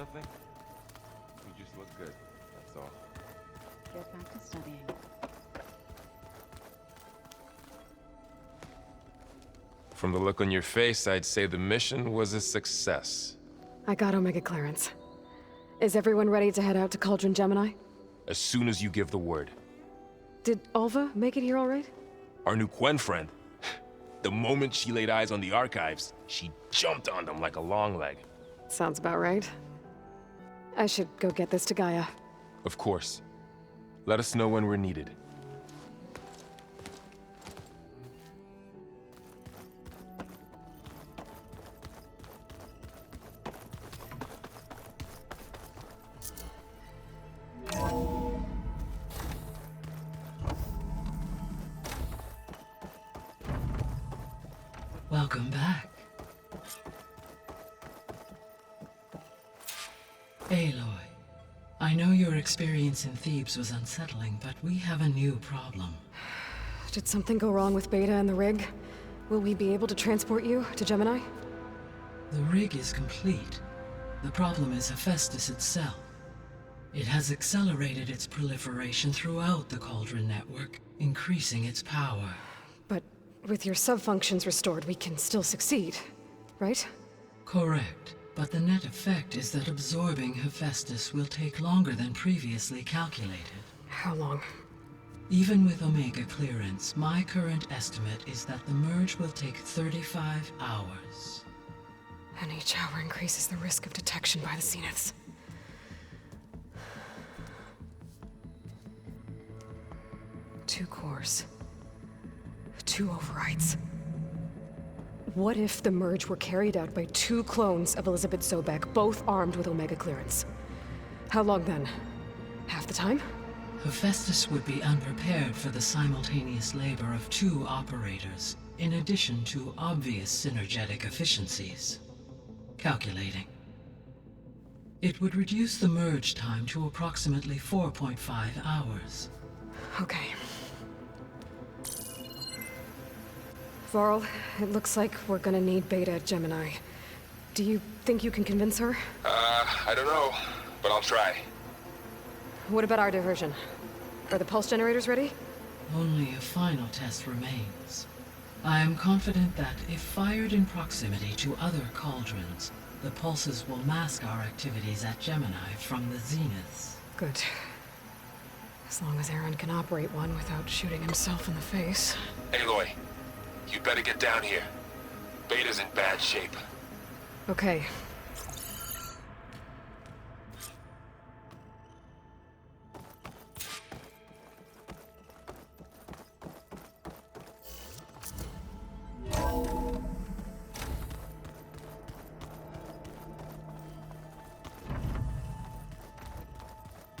nothing. You just look good, that's all. Get back to studying. From the look on your face, I'd say the mission was a success. I got Omega clearance. Is everyone ready to head out to Cauldron Gemini? As soon as you give the word. Did Alva make it here all right? Our new Quen friend. The moment she laid eyes on the archives, she jumped on them like a long leg. Sounds about right. I should go get this to Gaia. Of course. Let us know when we're needed. Welcome back. Aloy, I know your experience in Thebes was unsettling, but we have a new problem. Did something go wrong with Beta and the rig? Will we be able to transport you to Gemini? The rig is complete. The problem is Hephaestus itself. It has accelerated its proliferation throughout the Cauldron network, increasing its power. But with your sub-functions restored, we can still succeed, right? Correct. But the net effect is that absorbing Hephaestus will take longer than previously calculated. How long? Even with Omega clearance, my current estimate is that the merge will take 35 hours. And each hour increases the risk of detection by the Zeniths. Two cores. Two overrides. What if the merge were carried out by two clones of Elizabeth Sobek, both armed with Omega clearance? How long then? Half the time? Hephaestus would be unprepared for the simultaneous labor of two operators, in addition to obvious synergetic efficiencies. Calculating. It would reduce the merge time to approximately 4.5 hours. Okay. Varl, it looks like we're gonna need Beta at Gemini. Do you think you can convince her? I don't know, but I'll try. What about our diversion? Are the pulse generators ready? Only a final test remains. I am confident that if fired in proximity to other cauldrons, the pulses will mask our activities at Gemini from the Zeniths. Good. As long as Aaron can operate one without shooting himself in the face. Aloy, you better get down here. Beta's in bad shape. Okay.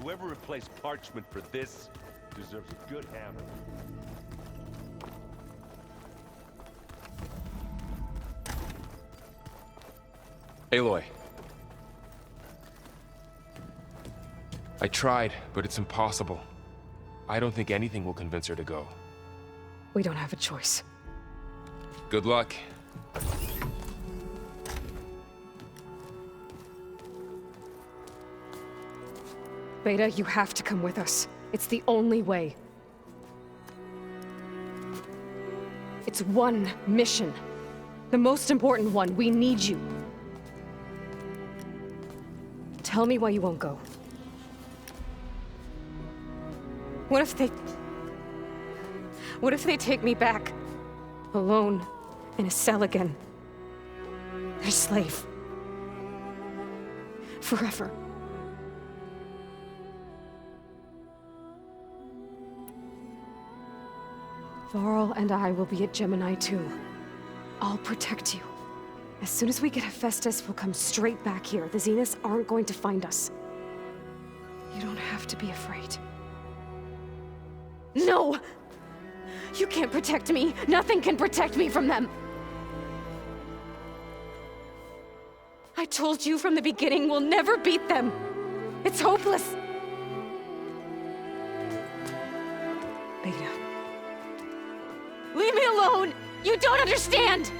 Whoever replaced parchment for this deserves a good hammer. Aloy. I tried, but it's impossible. I don't think anything will convince her to go. We don't have a choice. Good luck. Beta, you have to come with us. It's the only way. It's one mission. The most important one. We need you. Tell me why you won't go. What if they take me back? Alone, in a cell again. A slave. Forever. Varl and I will be at Gemini too. I'll protect you. As soon as we get Hephaestus, we'll come straight back here. The Zeniths aren't going to find us. You don't have to be afraid. No! You can't protect me. Nothing can protect me from them. I told you from the beginning we'll never beat them. It's hopeless. Beta. Leave me alone! You don't understand!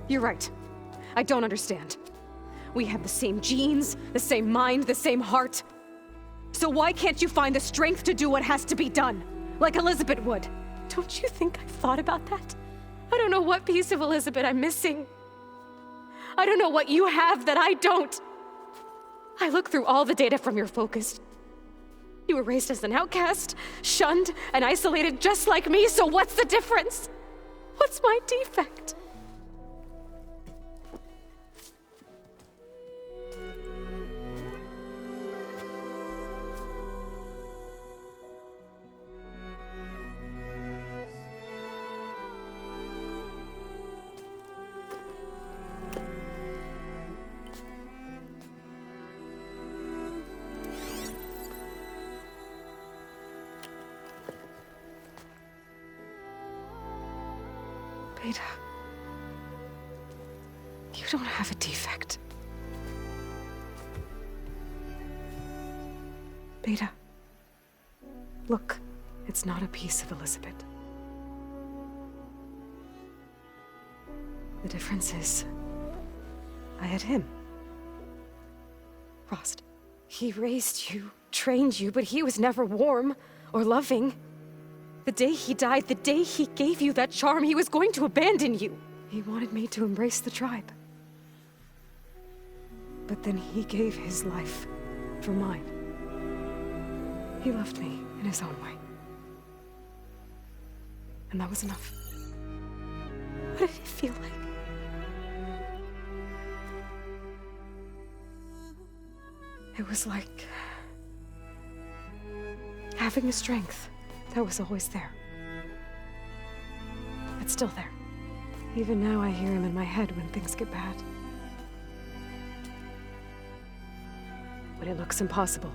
You're right. I don't understand. We have the same genes, the same mind, the same heart. So why can't you find the strength to do what has to be done? Like Elizabeth would. Don't you think I've thought about that? I don't know what piece of Elizabeth I'm missing. I don't know what you have that I don't. I look through all the data from your focus. You were raised as an outcast, shunned, and isolated just like me, so what's the difference? What's my defect? Beta, you don't have a defect. Beta, look, it's not a piece of Elizabeth. The difference is, I had him. Frost. He raised you, trained you, but he was never warm or loving. The day he died, the day he gave you that charm, he was going to abandon you. He wanted me to embrace the tribe. But then he gave his life for mine. He loved me in his own way. And that was enough. What did it feel like? It was like having a strength that was always there. It's still there. Even now I hear him in my head when things get bad. When it looks impossible,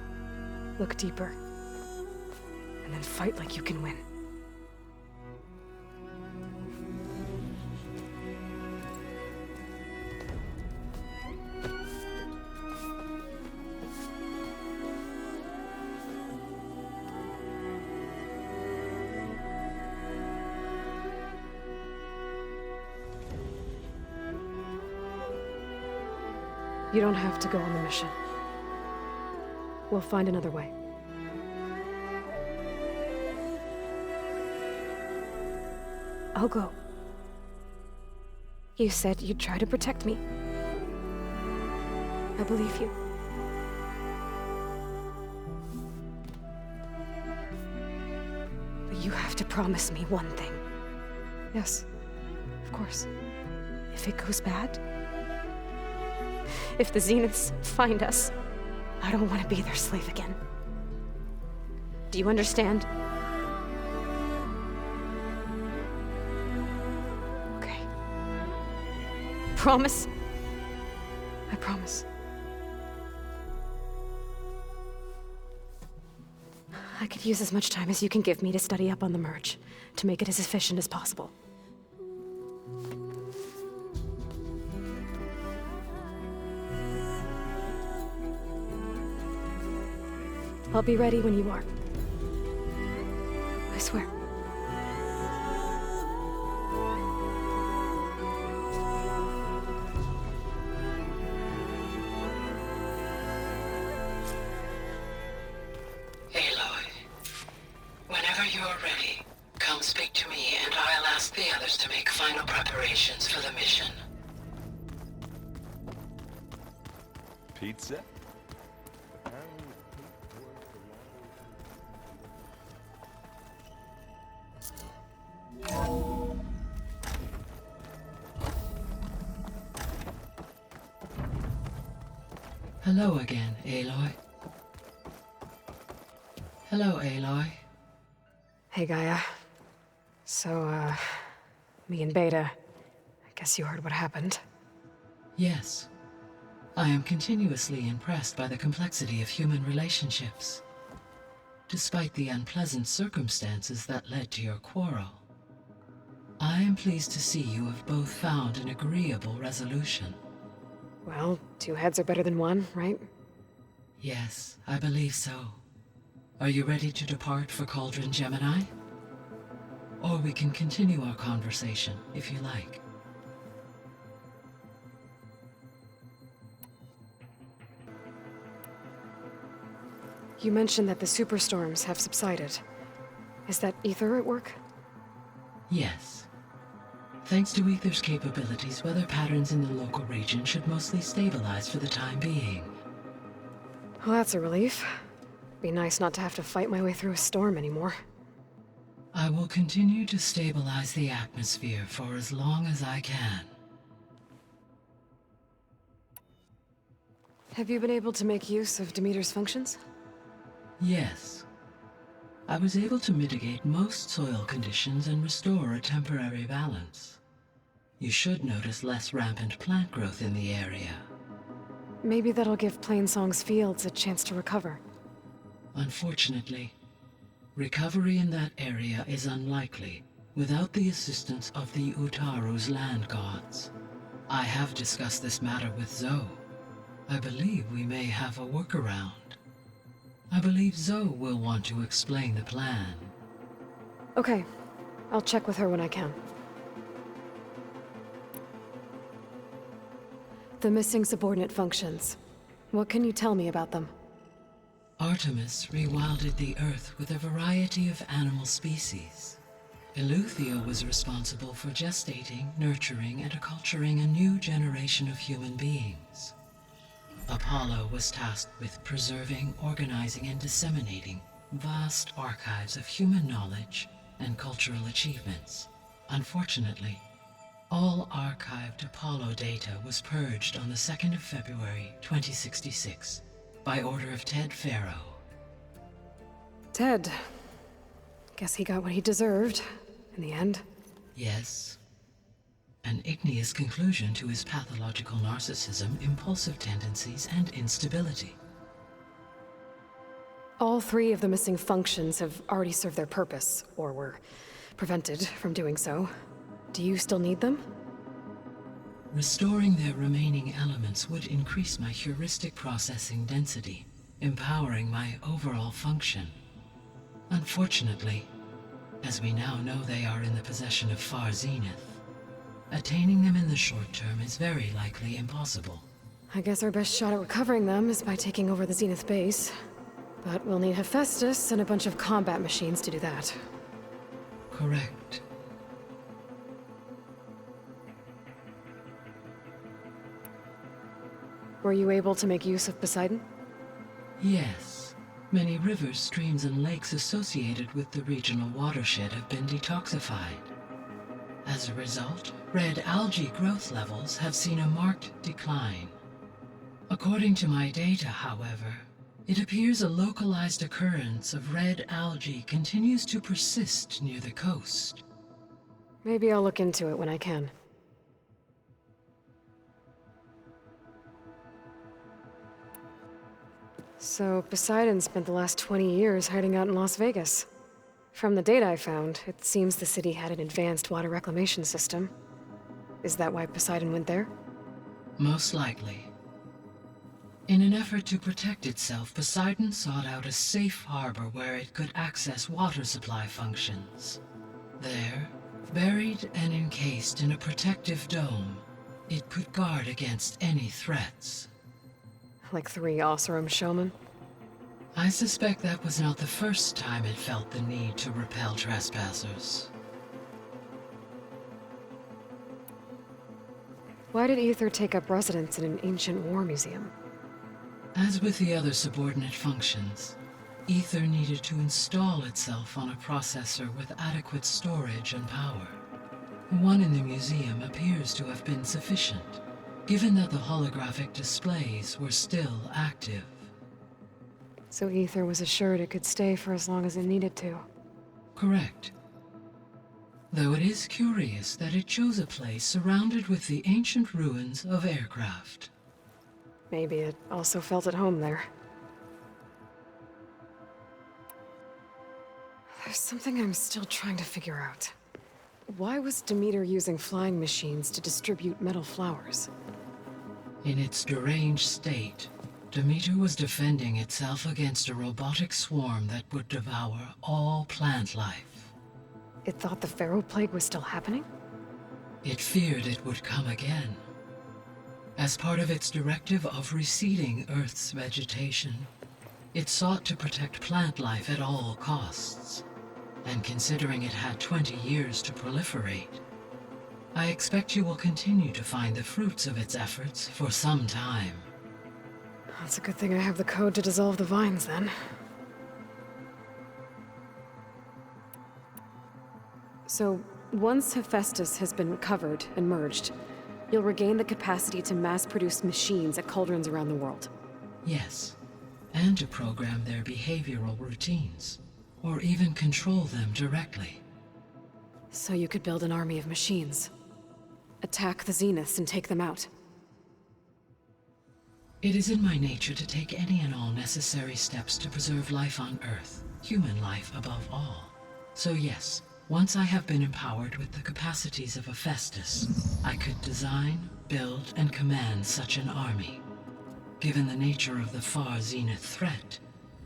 look deeper. And then fight like you can win. You don't have to go on the mission. We'll find another way. I'll go. You said you'd try to protect me. I believe you. But you have to promise me one thing. Yes, of course. If it goes bad, if the Zeniths find us, I don't want to be their slave again. Do you understand? Okay. Promise? I promise. I could use as much time as you can give me to study up on the merge, to make it as efficient as possible. I'll be ready when you are. I swear. Aloy, whenever you're ready, come speak to me and I'll ask the others to make final preparations for the mission. Pizza? Hello again, Aloy. Hello, Aloy. Hey, Gaia. So, me and Beta, I guess you heard what happened. Yes. I am continuously impressed by the complexity of human relationships. Despite the unpleasant circumstances that led to your quarrel, I am pleased to see you have both found an agreeable resolution. Well, two heads are better than one, right? Yes, I believe so. Are you ready to depart for Cauldron Gemini? Or we can continue our conversation, if you like. You mentioned that the superstorms have subsided. Is that Ether at work? Yes. Thanks to Ether's capabilities, weather patterns in the local region should mostly stabilize for the time being. Well, that's a relief. Be nice not to have to fight my way through a storm anymore. I will continue to stabilize the atmosphere for as long as I can. Have you been able to make use of Demeter's functions? Yes. I was able to mitigate most soil conditions and restore a temporary balance. You should notice less rampant plant growth in the area. Maybe that'll give Plainsong's fields a chance to recover. Unfortunately, recovery in that area is unlikely without the assistance of the Utaru's land gods. I have discussed this matter with Zoe. I believe we may have a workaround. I believe Zoe will want to explain the plan. Okay. I'll check with her when I can. The missing subordinate functions. What can you tell me about them? Artemis rewilded the Earth with a variety of animal species. Eleuthia was responsible for gestating, nurturing, and acculturating a new generation of human beings. Apollo was tasked with preserving, organizing, and disseminating vast archives of human knowledge and cultural achievements. Unfortunately, all archived Apollo data was purged on the 2nd of February, 2066, by order of Ted Farrow. Ted. Guess he got what he deserved, in the end. Yes. An igneous conclusion to his pathological narcissism, impulsive tendencies, and instability. All three of the missing functions have already served their purpose, or were prevented from doing so. Do you still need them? Restoring their remaining elements would increase my heuristic processing density, empowering my overall function. Unfortunately, as we now know, they are in the possession of Far Zenith. Attaining them in the short term is very likely impossible. I guess our best shot at recovering them is by taking over the Zenith base. But we'll need Hephaestus and a bunch of combat machines to do that. Correct. Were you able to make use of Poseidon? Yes. Many rivers, streams, and lakes associated with the regional watershed have been detoxified. As a result, red algae growth levels have seen a marked decline. According to my data, however, it appears a localized occurrence of red algae continues to persist near the coast. Maybe I'll look into it when I can. So, Poseidon spent the last 20 years hiding out in Las Vegas. From the data I found, it seems the city had an advanced water reclamation system. Is that why Poseidon went there? Most likely. In an effort to protect itself, Poseidon sought out a safe harbor where it could access water supply functions. There, buried and encased in a protective dome, it could guard against any threats. Like 3 Oseram showmen? I suspect that was not the first time it felt the need to repel trespassers. Why did Ether take up residence in an ancient war museum? As with the other subordinate functions, Ether needed to install itself on a processor with adequate storage and power. One in the museum appears to have been sufficient, given that the holographic displays were still active. So Ether was assured it could stay for as long as it needed to. Correct. Though it is curious that it chose a place surrounded with the ancient ruins of aircraft. Maybe it also felt at home there. There's something I'm still trying to figure out. Why was Demeter using flying machines to distribute metal flowers? In its deranged state, Demeter was defending itself against a robotic swarm that would devour all plant life. It thought the Pharaoh Plague was still happening? It feared it would come again. As part of its directive of reseeding Earth's vegetation, It sought to protect plant life at all costs. And considering it had 20 years to proliferate, I expect you will continue to find the fruits of its efforts for some time. That's a good thing I have the code to dissolve the vines, then. So, once Hephaestus has been covered and merged, you'll regain the capacity to mass-produce machines at cauldrons around the world. Yes, and to program their behavioral routines, or even control them directly. So you could build an army of machines. Attack the Zeniths and take them out. It is in my nature to take any and all necessary steps to preserve life on Earth, human life above all. So yes, once I have been empowered with the capacities of Hephaestus, I could design, build, and command such an army. Given the nature of the far Zenith threat,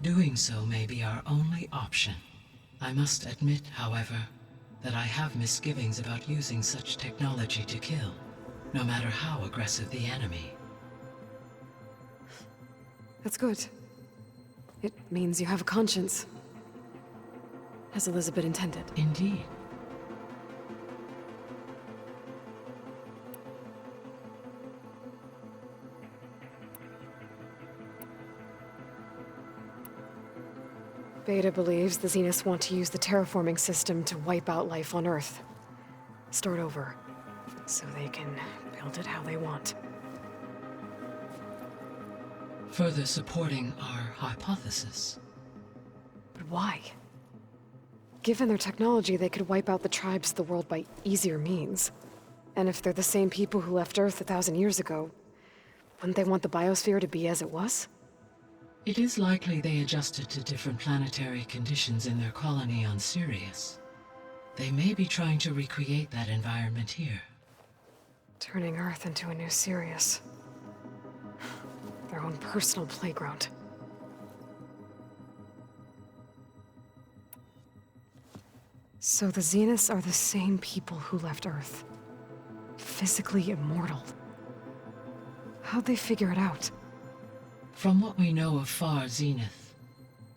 doing so may be our only option. I must admit, however, that I have misgivings about using such technology to kill, no matter how aggressive the enemy. That's good. It means you have a conscience. As Elizabeth intended. Indeed. Beta believes the Zeniths want to use the terraforming system to wipe out life on Earth. Start over, so they can build it how they want. Further supporting our hypothesis. But why? Given their technology, they could wipe out the tribes of the world by easier means. And if they're the same people who left Earth 1,000 years ago, wouldn't they want the biosphere to be as it was? It is likely they adjusted to different planetary conditions in their colony on Sirius. They may be trying to recreate that environment here. Turning Earth into a new Sirius. Their own personal playground. So the Zeniths are the same people who left Earth. Physically immortal. How'd they figure it out? From what we know of Far Zenith,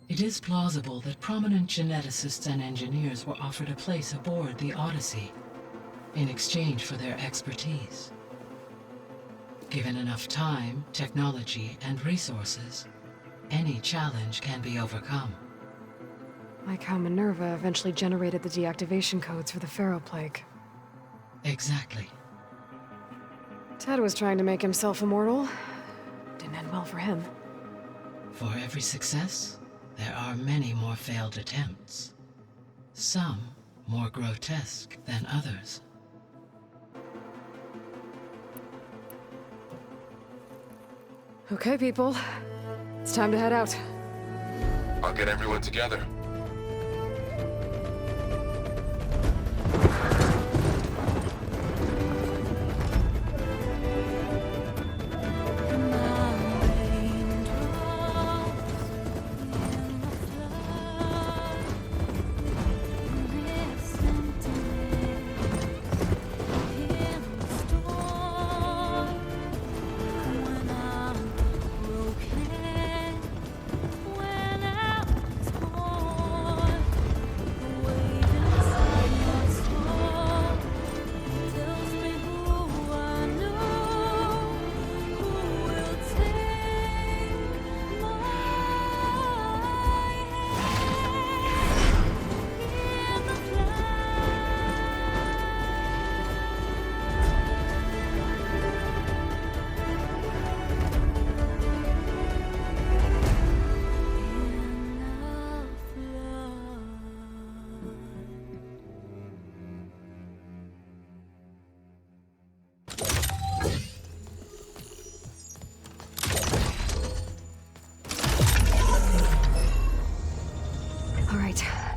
it is plausible that prominent geneticists and engineers were offered a place aboard the Odyssey in exchange for their expertise. Given enough time, technology, and resources, any challenge can be overcome. Like how Minerva eventually generated the deactivation codes for the Pharaoh Plague. Exactly. Ted was trying to make himself immortal. Didn't end well for him. For every success, there are many more failed attempts. Some more grotesque than others. Okay, people. It's time to head out. I'll get everyone together.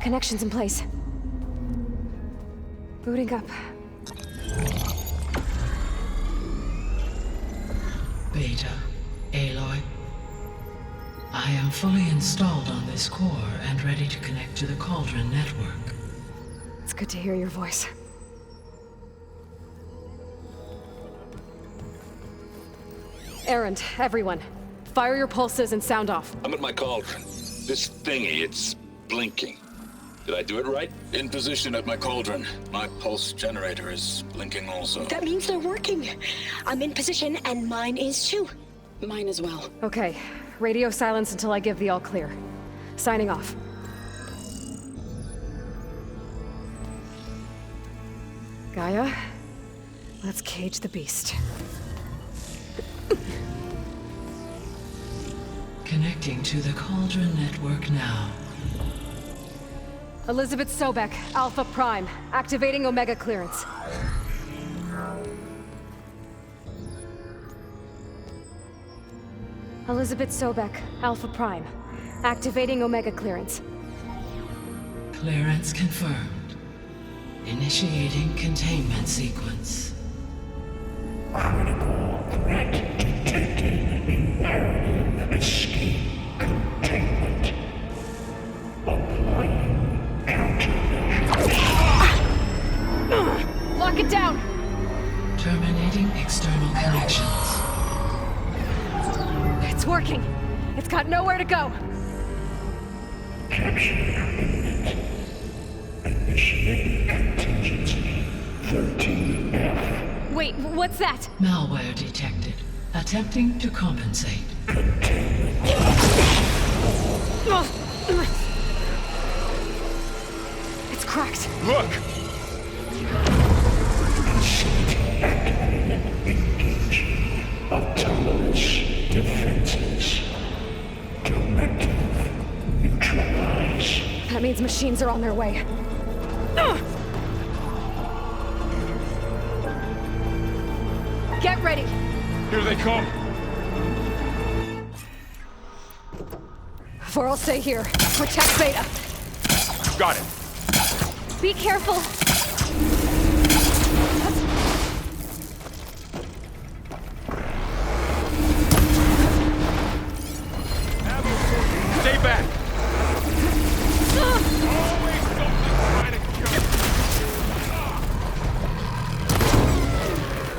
Connections in place. Booting up. Beta, Aloy. I am fully installed on this core and ready to connect to the Cauldron network. It's good to hear your voice. Errand, everyone. Fire your pulses and sound off. I'm at my cauldron. This thingy, it's blinking. Did I do it right? In position at my cauldron. My pulse generator is blinking also. That means they're working. I'm in position, and mine is too. Mine as well. Okay, radio silence until I give the all clear. Signing off. Gaia, let's cage the beast. Connecting to the Cauldron network now. Elizabeth Sobek, Alpha Prime, activating Omega clearance. Elizabeth Sobek, Alpha Prime, activating Omega clearance. Clearance confirmed. Initiating containment sequence. Critical threat detected. Imperative escape containment. Applying countermeasures. Lock it down! Terminating external connections. It's working. It's got nowhere to go. Capture imminent. Initiating contingency 13F. Wait, what's that? Malware detected. Attempting to compensate. It's cracked. Look! Facility activated. Engaging autonomous defenses. Directive neutralize. That means machines are on their way. Get ready! Here they come! Or I'll stay here. Protect Beta. Got it! Be careful! Stay back! Always something trying to kill you.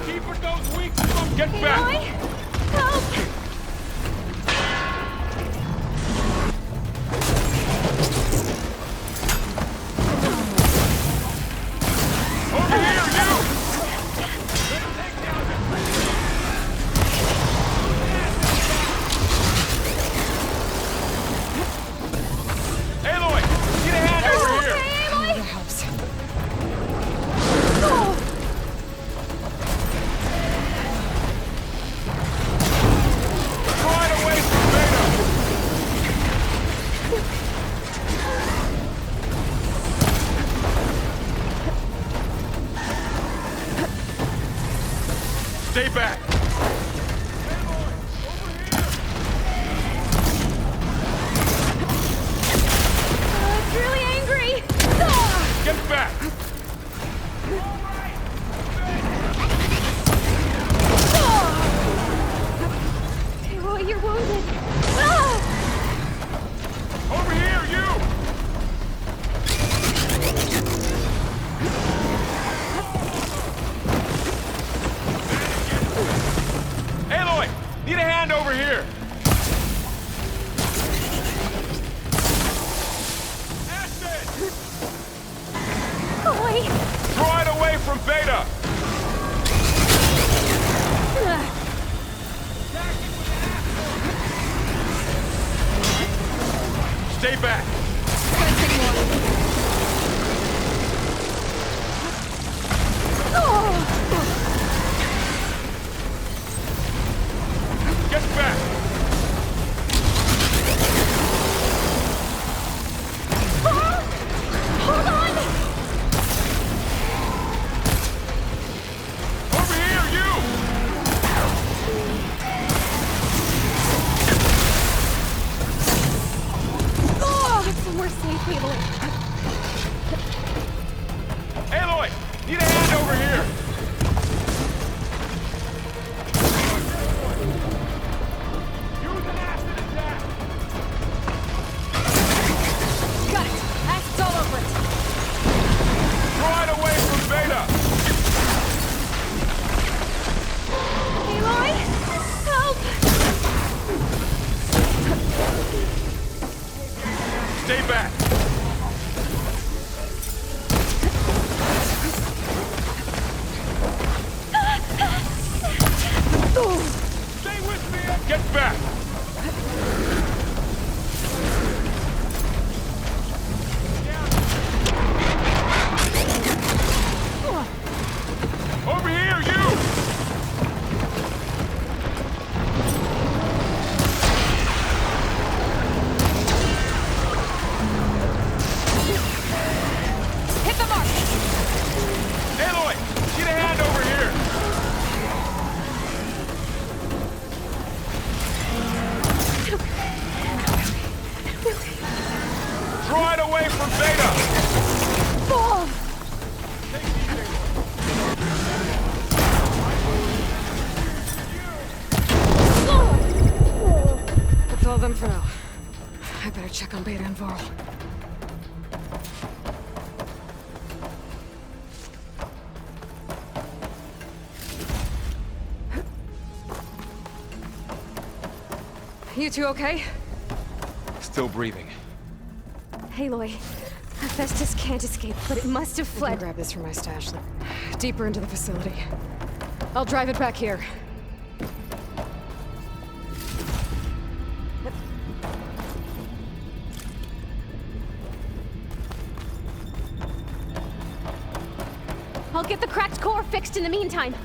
Keeping those weak from get back! Aloy? Help! Over here, you! Aloy! Get a hand over here! That helps. Oh! Right away from Beta! Stay back! It's really angry! Ah! Get back! Aloy, you're wounded. Ah! Over here, you! Aloy! Need a hand over here! Ashton! Aloy! Draw it away from Beta! Ah! Stay back! Get back! Hold on! Over here, you! Oh, somewhere safe, Aloy. Aloy! Need a hand over here! Use an acid attack! Got it. Acid's all over it. Draw it away from Beta! Aloy? Help! Stay back! Stay with me! Get back! Over here, you! Hit the mark! Aloy! Get a hand over here! Draw it away from Beta! Oh! That's all of them for now. I better check on Beta and Varl. You two okay? Still breathing. Aloy, Hephaestus can't escape, but it must have fled. I can grab this from my stash. Deeper into the facility. I'll drive it back here. I'll get the cracked core fixed in the meantime.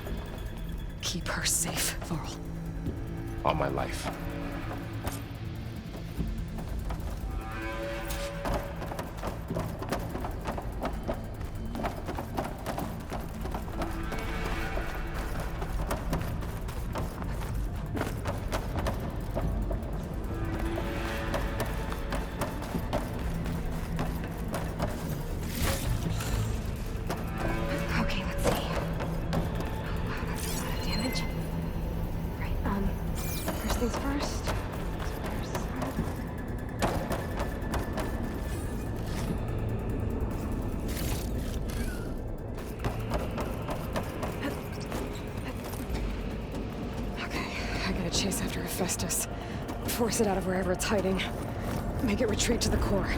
Keep her safe, Varl. On my life. Okay, let's see. Oh, wow, that's a lot of damage. Right, first things first. Okay, I gotta chase after Hephaestus. Force it out of wherever it's hiding. Make it retreat to the core.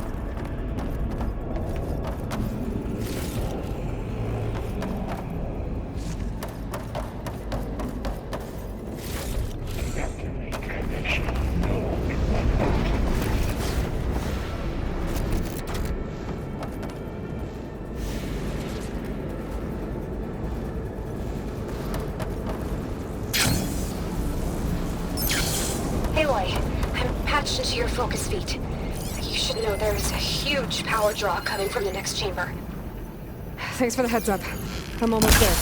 Aloy, I'm patched into your focus feed. You should know there's a huge power draw coming from the next chamber. Thanks for the heads up. I'm almost there.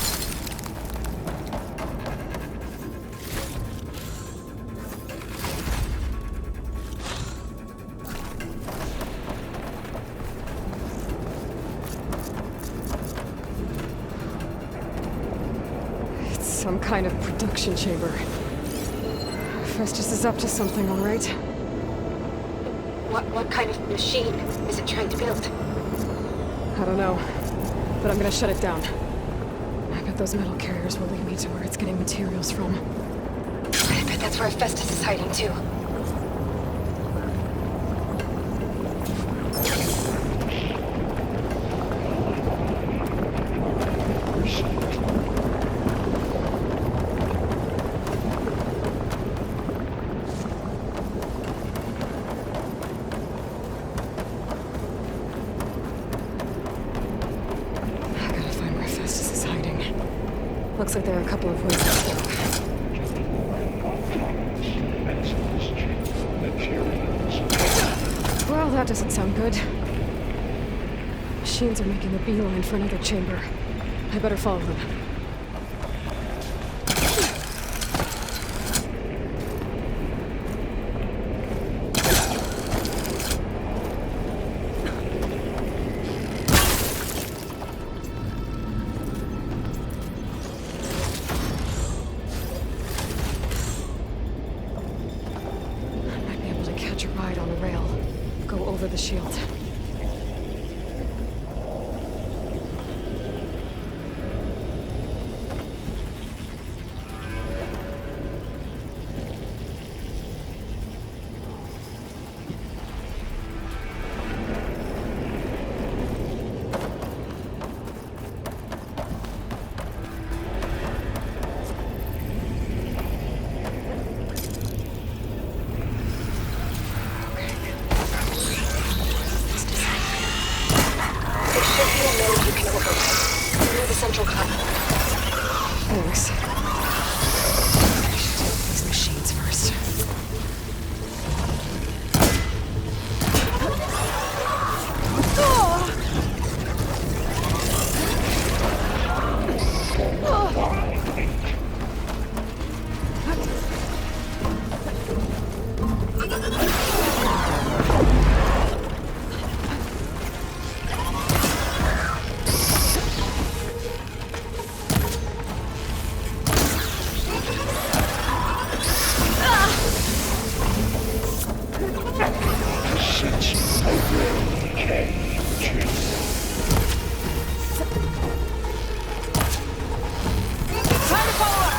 It's some kind of production chamber. Festus is up to something, all right? What kind of machine is it trying to build? I don't know, but I'm gonna shut it down. I bet those metal carriers will lead me to where it's getting materials from. I bet that's where Festus is hiding too. Looks like there are a couple of ways to do it. Well, that doesn't sound good. Machines are making a beeline for another chamber. I better follow them. The shield. sense I really can too. Time to follow up!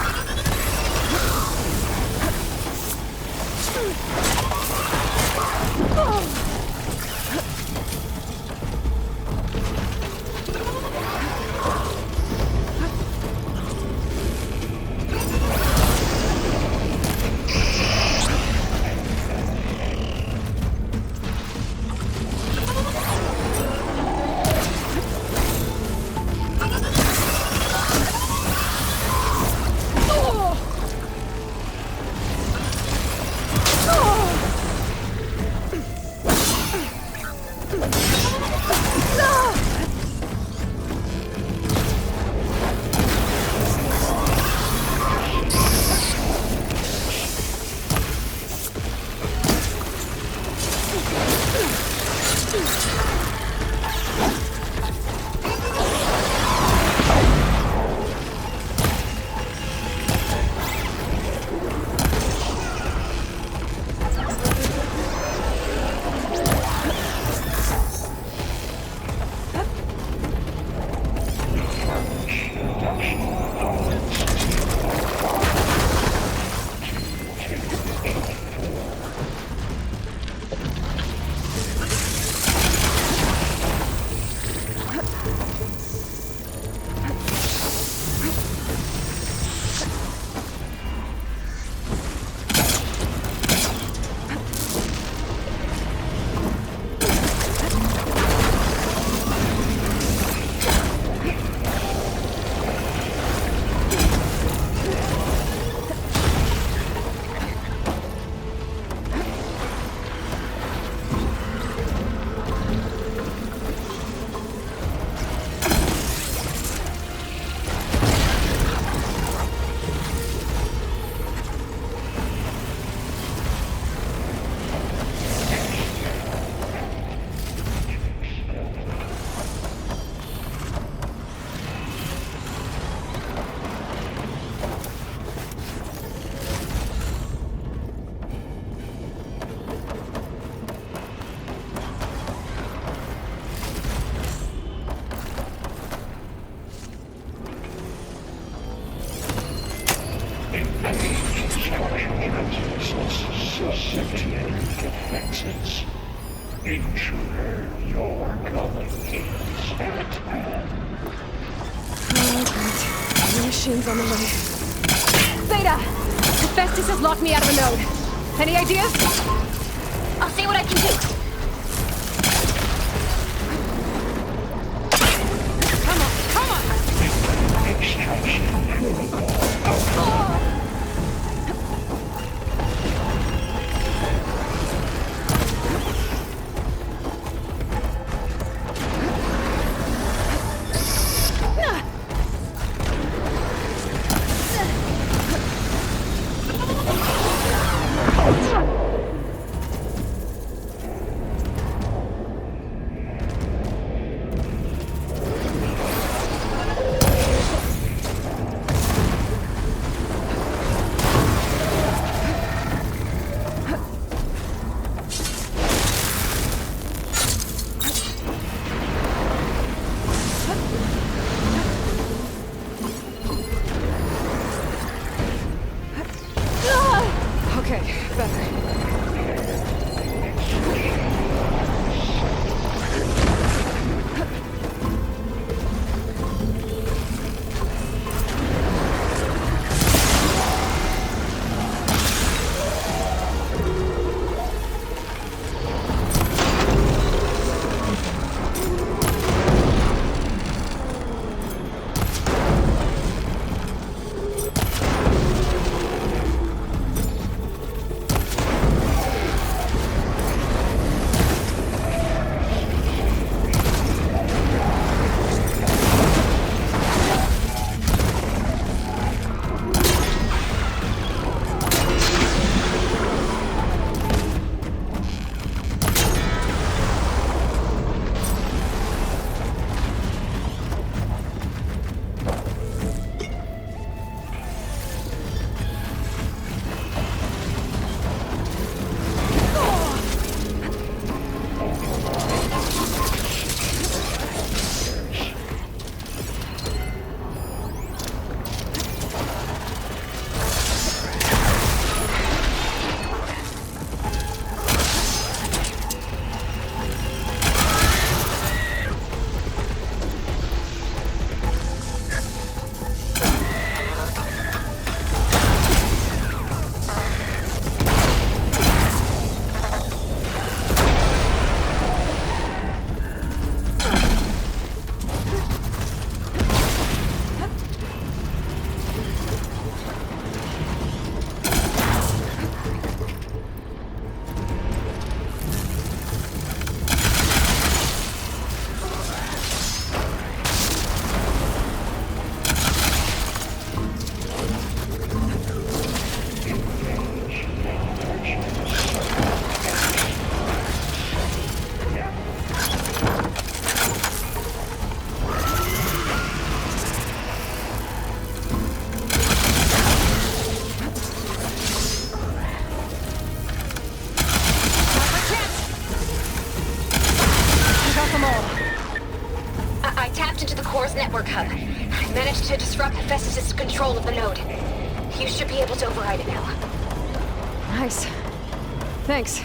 Susceptible defenses. Intruder, your going is at hand. Oh, great. The machine's on the way. Zeta! Hephaestus has locked me out of a node. Any ideas? I'll see what I can do. Come on! Extraction protocol. core's network hub. I managed to disrupt Hephaestus' control of the node. You should be able to override it now. Nice. Thanks.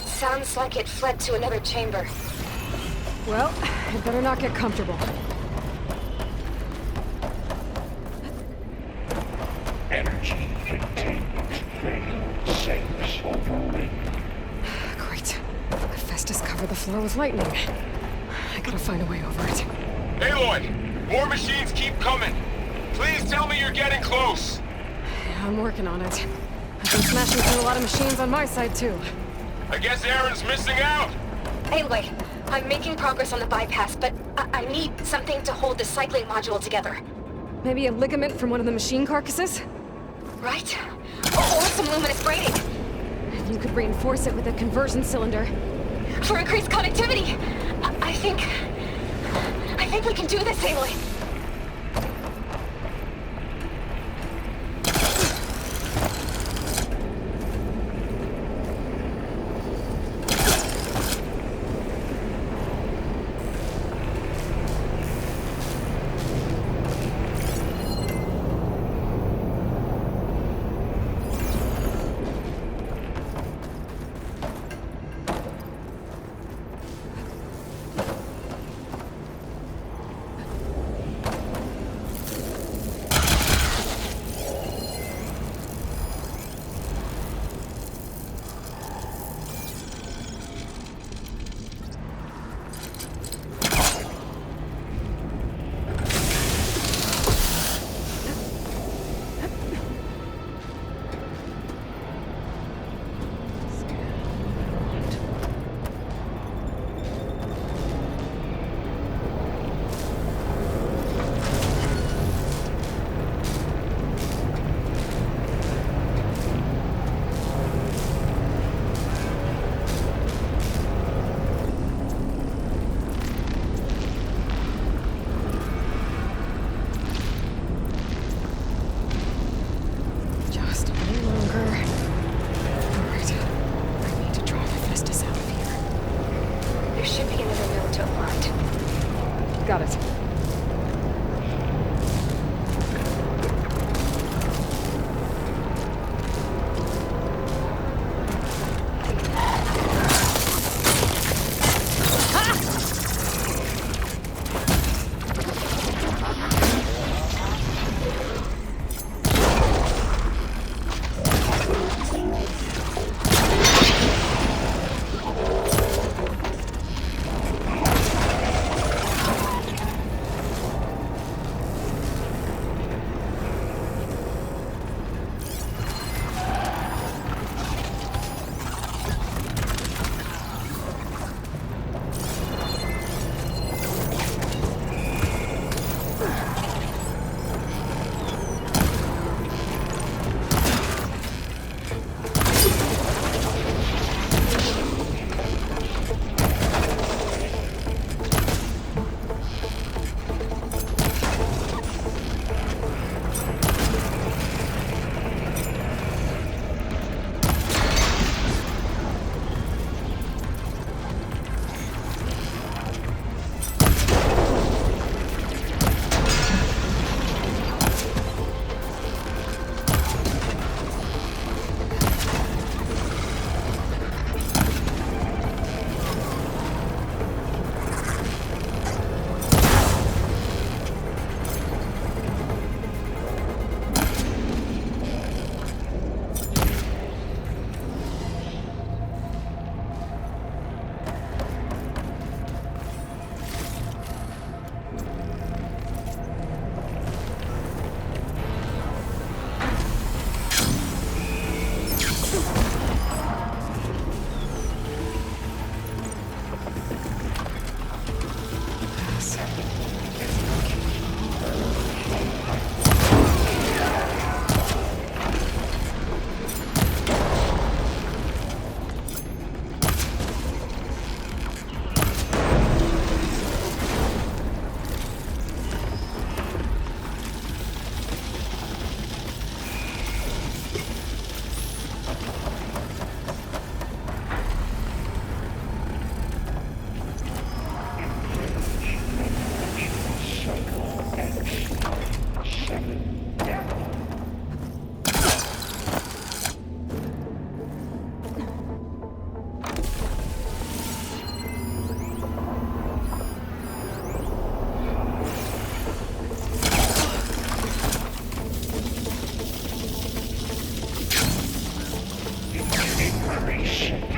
Sounds like it fled to another chamber. Well, I better not get comfortable. Energy containment failed. Safe overweight. Great. Hephaestus covered the floor with lightning. I gotta find a way over it. Aloy! More machines keep coming! Please tell me you're getting close! Yeah, I'm working on it. I've been smashing through a lot of machines on my side, too. I guess Aaron's missing out! Anyway, I'm making progress on the bypass, but I need something to hold the cycling module together. Maybe a ligament from one of the machine carcasses? Right? Or some luminous braiding. You could reinforce it with a conversion cylinder. For increased connectivity! I think we can do this, Aloy.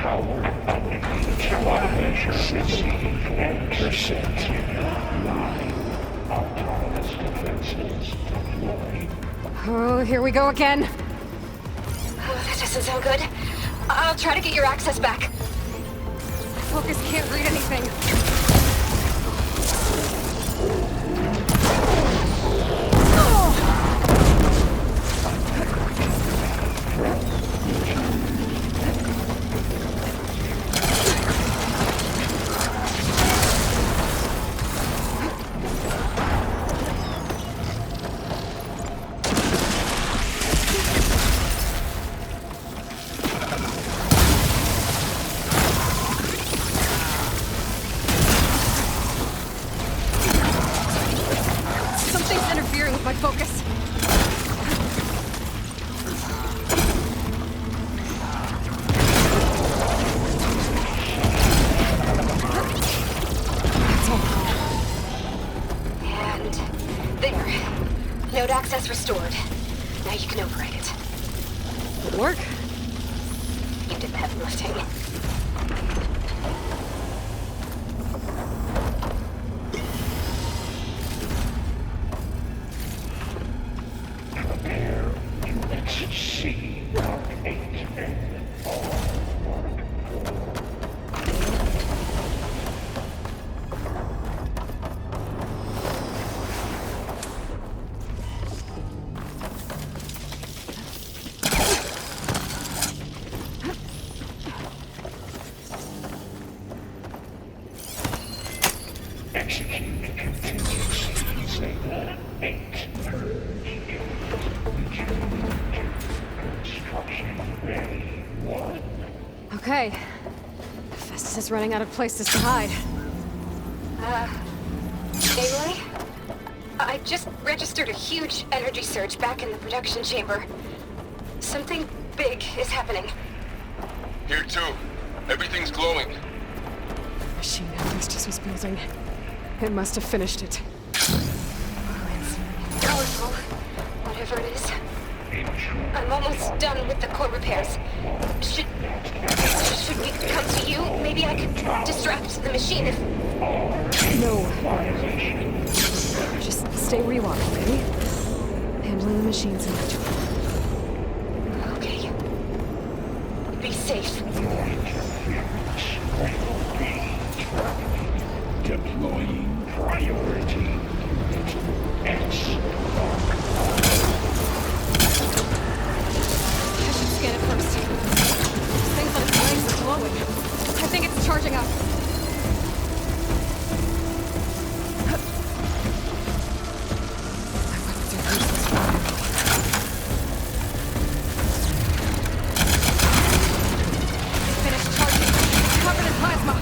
power television system percent. 9 autonomous defenses deployed. Oh, here we go again. Oh, that doesn't sound good. I'll try to get your access back. Focus can't read anything. Something's interfering with my focus. And there. Node access restored. Now you can override it. Good work. You did the heavy lifting. Prepare units C, Mark 8, and R, Mark 4. Execute contingency Zeta 8. Construction ready. 1. Okay. Festus is running out of places to hide. Aloy? I just registered a huge energy surge back in the production chamber. Something big is happening. Here too. Everything's glowing. The machine Festus was building. It must have finished it. Powerful. Whatever it is. I'm almost done with the core repairs. Should we come to you? Maybe I could distract the machine if... No. Just stay where you are, okay? Handling the machines in my job. Okay. Be safe. Deploying priority. X. I should scan it first. This thing's on its legs is glowing. I think it's charging up. My weapons are useless for now. Finished charging. It's covered in plasma.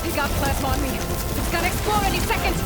He got plasma on me. It's gonna explode any second.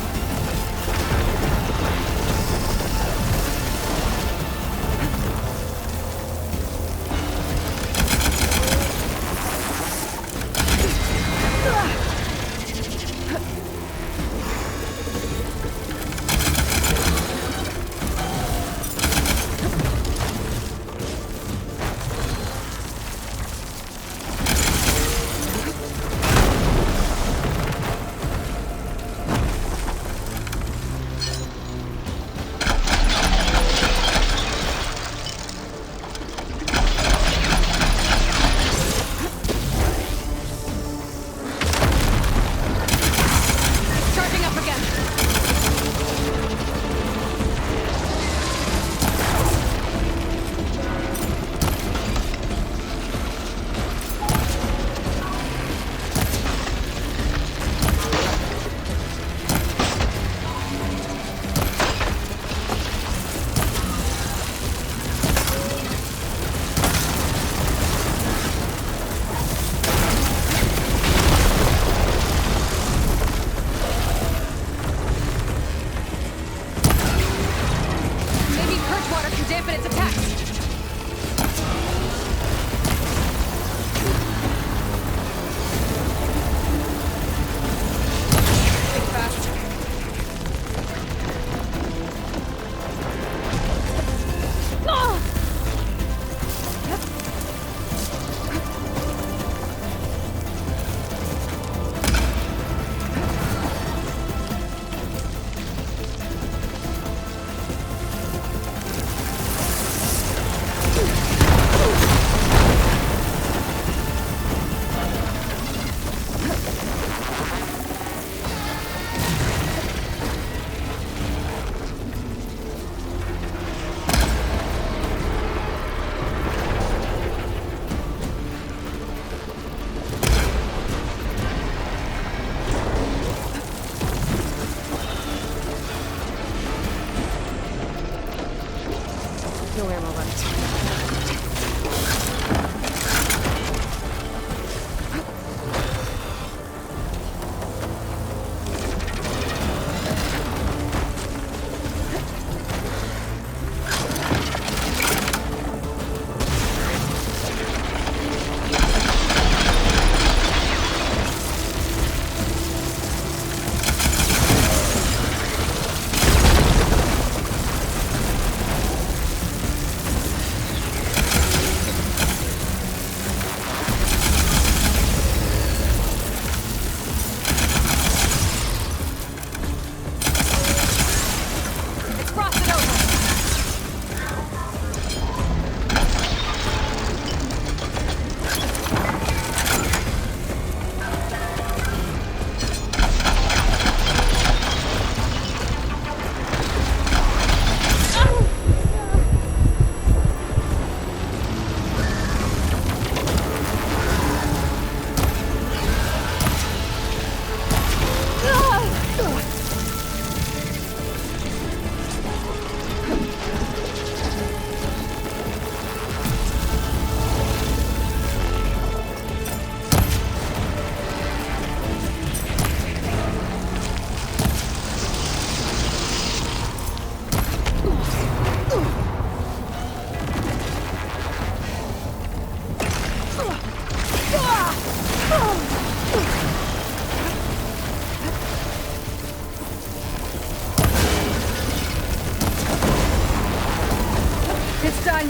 It's done.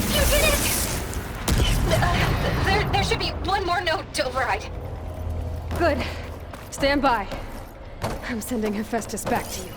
You did it! There should be one more note to override. Good. Stand by. I'm sending Hephaestus back to you.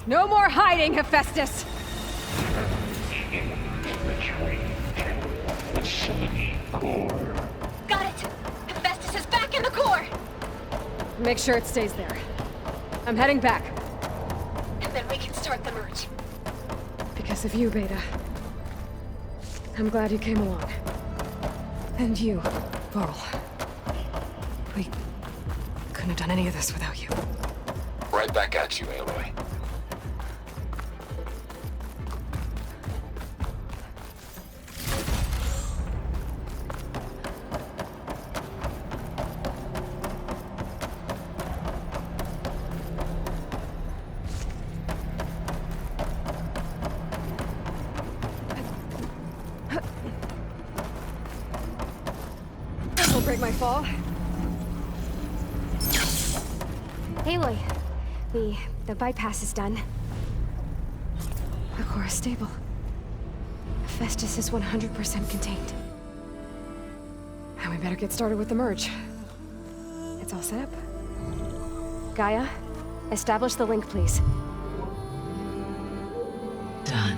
No more hiding, Hephaestus! Got it! Hephaestus is back in the core! Make sure it stays there. I'm heading back. And then we can start the merge. Because of you, Beta. I'm glad you came along. And you, Varl. We couldn't have done any of this without you. Right back at you, Aloy. This'll break my fall. Aloy, the bypass is done. The core is stable. Hephaestus is 100% contained. And we better get started with the merge. It's all set up. Gaia, establish the link, please. Done.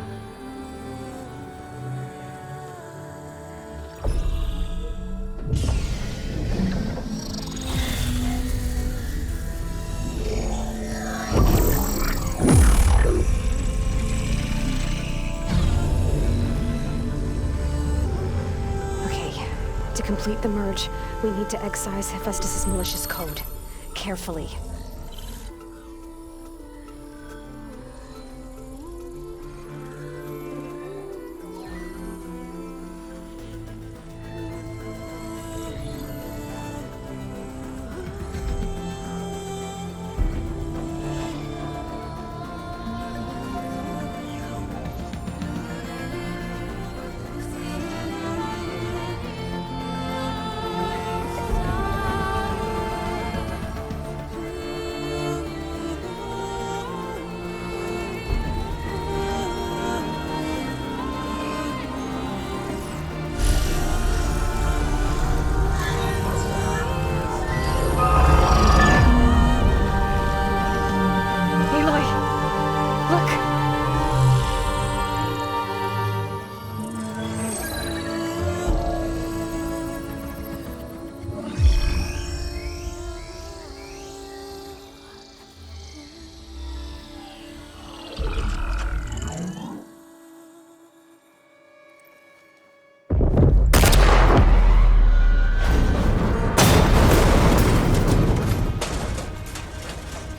Okay, to complete the merge, we need to excise Hephaestus' malicious code. Carefully.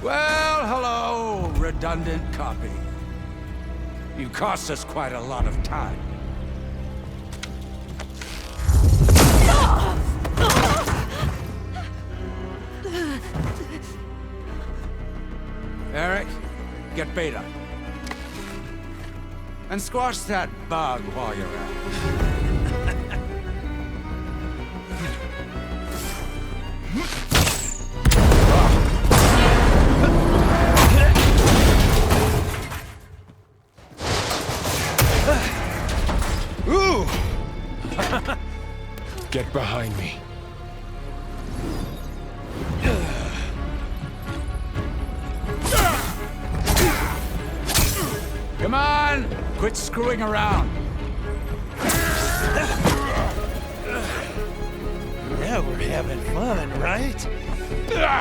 Well, hello, redundant copy. You cost us quite a lot of time. Eric, get Beta. And squash that bug while you're at it. Ooh! Get behind me. Come on! Quit screwing around. having fun, right? Aloy!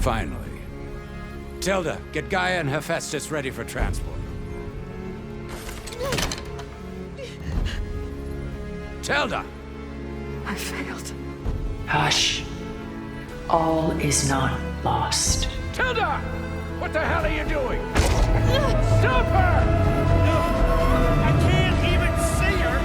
Finally. Tilda, get Gaia and Hephaestus ready for transport. Tilda! I failed. Hush. All is not lost. Tilda! What the hell are you doing? Stop her! I can't even see her!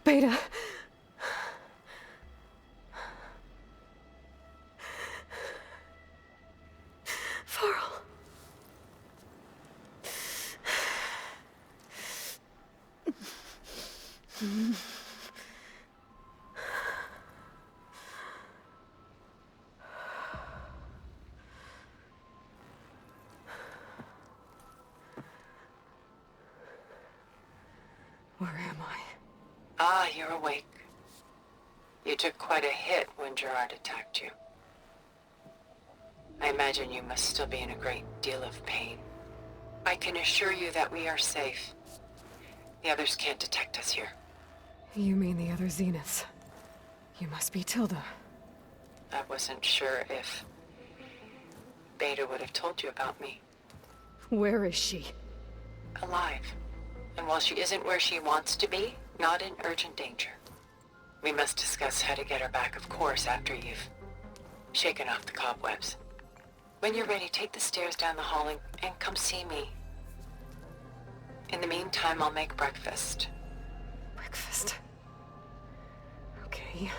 Beta. Varl. Where am I? Ah, you're awake. You took quite a hit when Gerard attacked you. I imagine you must still be in a great deal of pain. I can assure you that we are safe. The others can't detect us here. You mean the other Zeniths? You must be Tilda. I wasn't sure if Beta would have told you about me. Where is she? Alive. And while she isn't where she wants to be, not in urgent danger. We must discuss how to get her back, of course, after you've shaken off the cobwebs. When you're ready, take the stairs down the hall and come see me. In the meantime, I'll make breakfast. Breakfast. Okay.